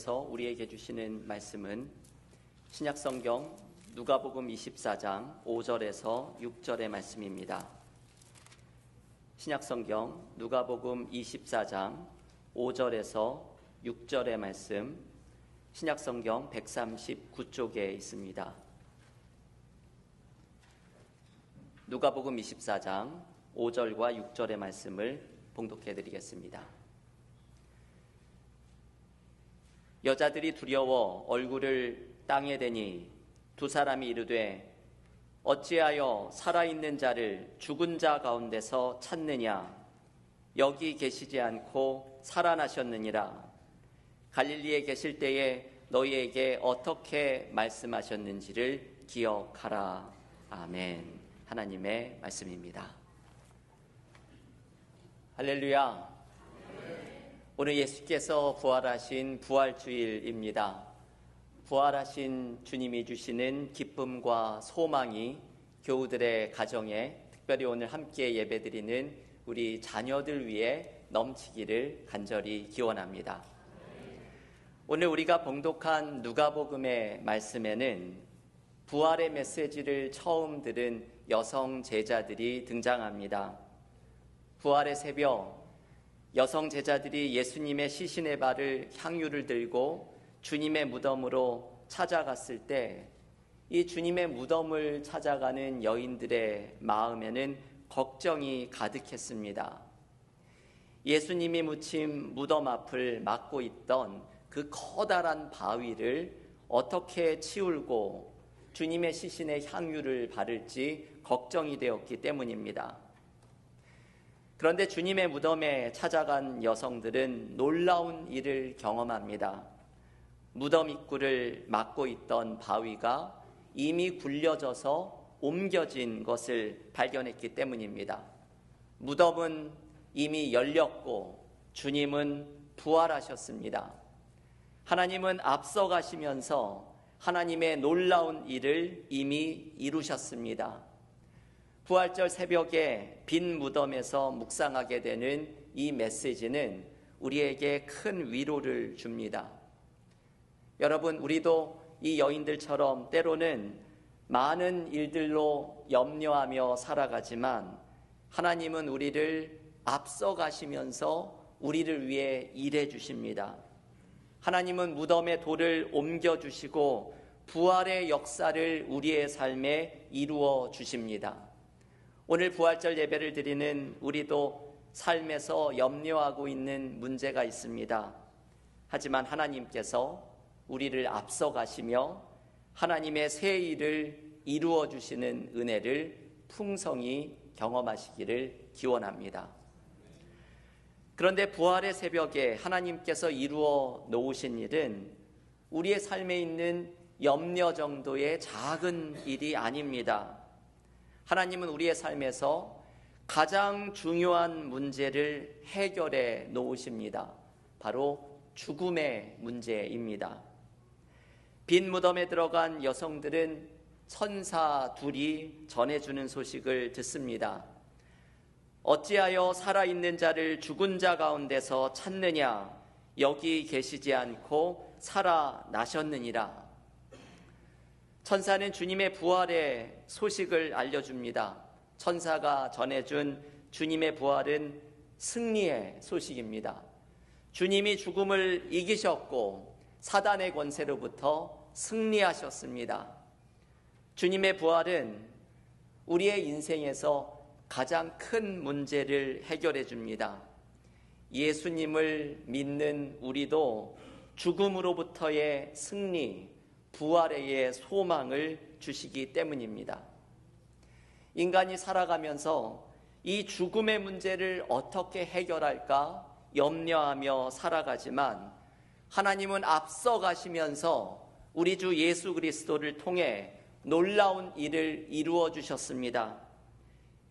하나님께서 우리에게 주시는 말씀은 신약성경 누가복음 24장 5절에서 6절의 말씀입니다. 신약성경 누가복음 24장 5절에서 6절의 말씀, 신약성경 139쪽에 있습니다. 누가복음 24장 5절과 6절의 말씀을 봉독해 드리겠습니다. 여자들이 두려워 얼굴을 땅에 대니 두 사람이 이르되 어찌하여 살아있는 자를 죽은 자 가운데서 찾느냐? 여기 계시지 않고 살아나셨느니라. 갈릴리에 계실 때에 너희에게 어떻게 말씀하셨는지를 기억하라. 아멘. 하나님의 말씀입니다. 할렐루야. 오늘 예수께서 부활하신 부활주일입니다. 부활하신 주님이 주시는 기쁨과 소망이 교우들의 가정에, 특별히 오늘 함께 예배드리는 우리 자녀들 위해 넘치기를 간절히 기원합니다. 오늘 우리가 봉독한 누가복음의 말씀에는 부활의 메시지를 처음 들은 여성 제자들이 등장합니다. 부활의 새벽, 여성 제자들이 예수님의 시신의 발을 향유를 들고 주님의 무덤으로 찾아갔을 때 이 주님의 무덤을 찾아가는 여인들의 마음에는 걱정이 가득했습니다. 예수님이 묻힌 무덤 앞을 막고 있던 그 커다란 바위를 어떻게 치울고 주님의 시신에 향유를 바를지 걱정이 되었기 때문입니다. 그런데 주님의 무덤에 찾아간 여성들은 놀라운 일을 경험합니다. 무덤 입구를 막고 있던 바위가 이미 굴려져서 옮겨진 것을 발견했기 때문입니다. 무덤은 이미 열렸고 주님은 부활하셨습니다. 하나님은 앞서가시면서 하나님의 놀라운 일을 이미 이루셨습니다. 부활절 새벽에 빈 무덤에서 묵상하게 되는 이 메시지는 우리에게 큰 위로를 줍니다. 여러분, 우리도 이 여인들처럼 때로는 많은 일들로 염려하며 살아가지만 하나님은 우리를 앞서가시면서 우리를 위해 일해 주십니다. 하나님은 무덤의 돌을 옮겨주시고 부활의 역사를 우리의 삶에 이루어 주십니다. 오늘 부활절 예배를 드리는 우리도 삶에서 염려하고 있는 문제가 있습니다. 하지만 하나님께서 우리를 앞서가시며 하나님의 새 일을 이루어 주시는 은혜를 풍성히 경험하시기를 기원합니다. 그런데 부활의 새벽에 하나님께서 이루어 놓으신 일은 우리의 삶에 있는 염려 정도의 작은 일이 아닙니다. 하나님은 우리의 삶에서 가장 중요한 문제를 해결해 놓으십니다. 바로 죽음의 문제입니다. 빈 무덤에 들어간 여성들은 천사 둘이 전해주는 소식을 듣습니다. 어찌하여 살아있는 자를 죽은 자 가운데서 찾느냐? 여기 계시지 않고 살아나셨느니라. 천사는 주님의 부활의 소식을 알려줍니다. 천사가 전해준 주님의 부활은 승리의 소식입니다. 주님이 죽음을 이기셨고 사단의 권세로부터 승리하셨습니다. 주님의 부활은 우리의 인생에서 가장 큰 문제를 해결해 줍니다. 예수님을 믿는 우리도 죽음으로부터의 승리, 부활의 소망을 주시기 때문입니다. 인간이 살아가면서 이 죽음의 문제를 어떻게 해결할까 염려하며 살아가지만 하나님은 앞서가시면서 우리 주 예수 그리스도를 통해 놀라운 일을 이루어 주셨습니다.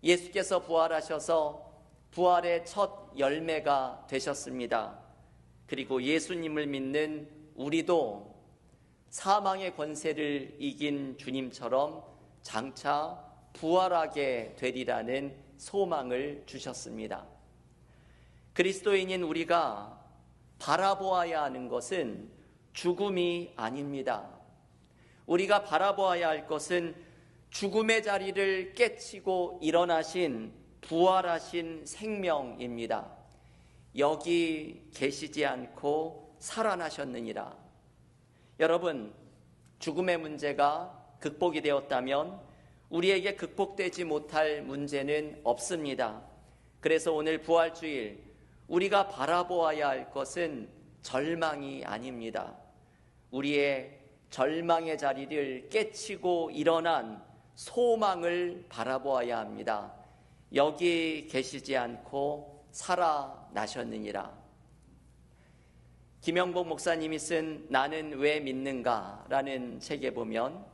예수께서 부활하셔서 부활의 첫 열매가 되셨습니다. 그리고 예수님을 믿는 우리도 사망의 권세를 이긴 주님처럼 장차 부활하게 되리라는 소망을 주셨습니다. 그리스도인인 우리가 바라보아야 하는 것은 죽음이 아닙니다. 우리가 바라보아야 할 것은 죽음의 자리를 깨치고 일어나신 부활하신 생명입니다. 여기 계시지 않고 살아나셨느니라. 여러분, 죽음의 문제가 극복이 되었다면 우리에게 극복되지 못할 문제는 없습니다. 그래서 오늘 부활주일 우리가 바라보아야 할 것은 절망이 아닙니다. 우리의 절망의 자리를 깨치고 일어난 소망을 바라보아야 합니다. 여기 계시지 않고 살아나셨느니라. 김영복 목사님이 쓴 나는 왜 믿는가 라는 책에 보면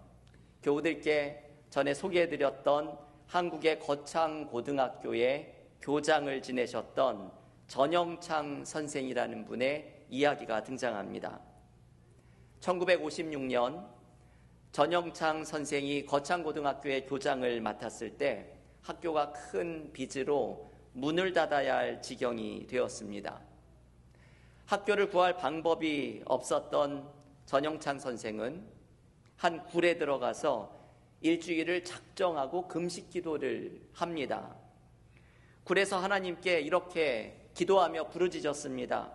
교우들께 전에 소개해드렸던 한국의 거창고등학교의 교장을 지내셨던 전영창 선생이라는 분의 이야기가 등장합니다. 1956년 전영창 선생이 거창고등학교의 교장을 맡았을 때 학교가 큰 빚으로 문을 닫아야 할 지경이 되었습니다. 학교를 구할 방법이 없었던 전영창 선생은 한 굴에 들어가서 일주일을 작정하고 금식 기도를 합니다. 굴에서 하나님께 이렇게 기도하며 부르짖었습니다.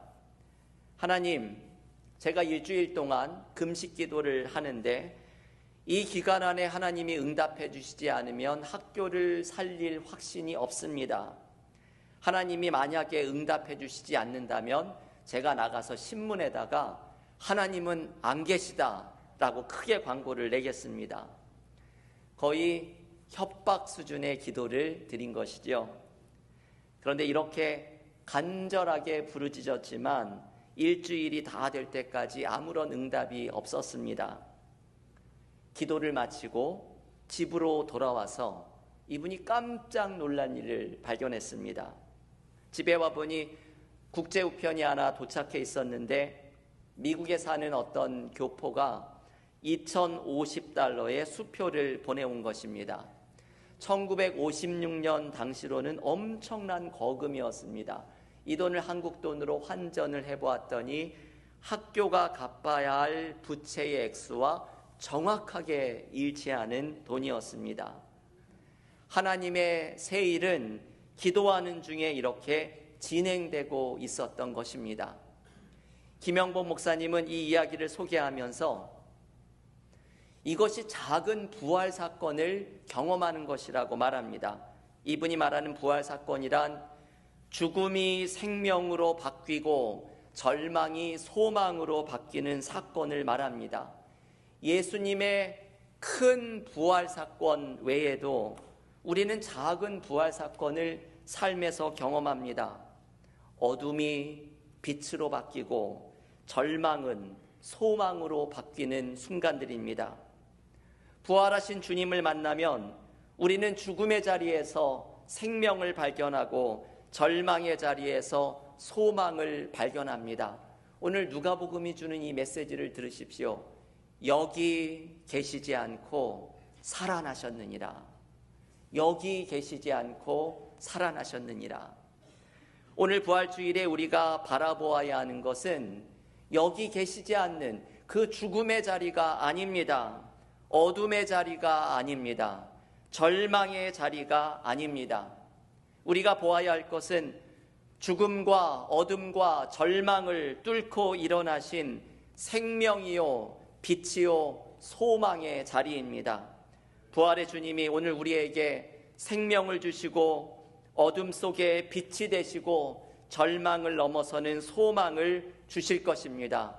하나님, 제가 일주일 동안 금식 기도를 하는데 이 기간 안에 하나님이 응답해 주시지 않으면 학교를 살릴 확신이 없습니다. 하나님이 만약에 응답해 주시지 않는다면 제가 나가서 신문에다가 하나님은 안 계시다라고 크게 광고를 내겠습니다. 거의 협박 수준의 기도를 드린 것이죠. 그런데 이렇게 간절하게 부르짖었지만 일주일이 다 될 때까지 아무런 응답이 없었습니다. 기도를 마치고 집으로 돌아와서 이분이 깜짝 놀란 일을 발견했습니다. 집에 와보니 국제우편이 하나 도착해 있었는데 미국에 사는 어떤 교포가 2,050달러의 수표를 보내온 것입니다. 1956년 당시로는 엄청난 거금이었습니다. 이 돈을 한국 돈으로 환전을 해보았더니 학교가 갚아야 할 부채의 액수와 정확하게 일치하는 돈이었습니다. 하나님의 새 일은 기도하는 중에 이렇게 진행되고 있었던 것입니다. 김영복 목사님은 이 이야기를 소개하면서 이것이 작은 부활 사건을 경험하는 것이라고 말합니다. 이분이 말하는 부활 사건이란 죽음이 생명으로 바뀌고 절망이 소망으로 바뀌는 사건을 말합니다. 예수님의 큰 부활 사건 외에도 우리는 작은 부활 사건을 삶에서 경험합니다. 어둠이 빛으로 바뀌고 절망은 소망으로 바뀌는 순간들입니다. 부활하신 주님을 만나면 우리는 죽음의 자리에서 생명을 발견하고 절망의 자리에서 소망을 발견합니다. 오늘 누가복음이 주는 이 메시지를 들으십시오. 여기 계시지 않고 살아나셨느니라. 여기 계시지 않고 살아나셨느니라. 오늘 부활주일에 우리가 바라보아야 하는 것은 여기 계시지 않는 그 죽음의 자리가 아닙니다. 어둠의 자리가 아닙니다. 절망의 자리가 아닙니다. 우리가 보아야 할 것은 죽음과 어둠과 절망을 뚫고 일어나신 생명이요 빛이요 소망의 자리입니다. 부활의 주님이 오늘 우리에게 생명을 주시고 어둠 속에 빛이 되시고 절망을 넘어서는 소망을 주실 것입니다.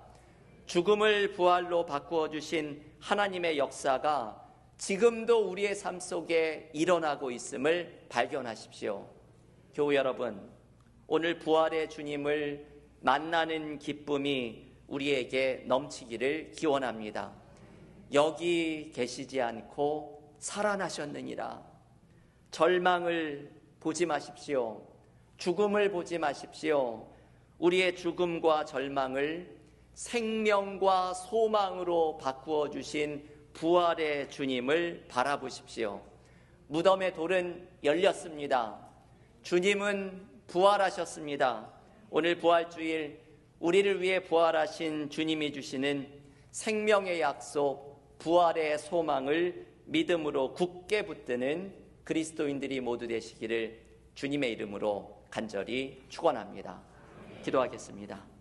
죽음을 부활로 바꾸어 주신 하나님의 역사가 지금도 우리의 삶 속에 일어나고 있음을 발견하십시오. 교우 여러분, 오늘 부활의 주님을 만나는 기쁨이 우리에게 넘치기를 기원합니다. 여기 계시지 않고 살아나셨느니라. 절망을 보지 마십시오. 죽음을 보지 마십시오. 우리의 죽음과 절망을 생명과 소망으로 바꾸어 주신 부활의 주님을 바라보십시오. 무덤의 돌은 열렸습니다. 주님은 부활하셨습니다. 오늘 부활주일 우리를 위해 부활하신 주님이 주시는 생명의 약속, 부활의 소망을 믿음으로 굳게 붙드는 그리스도인들이 모두 되시기를 주님의 이름으로 간절히 축원합니다. 기도하겠습니다.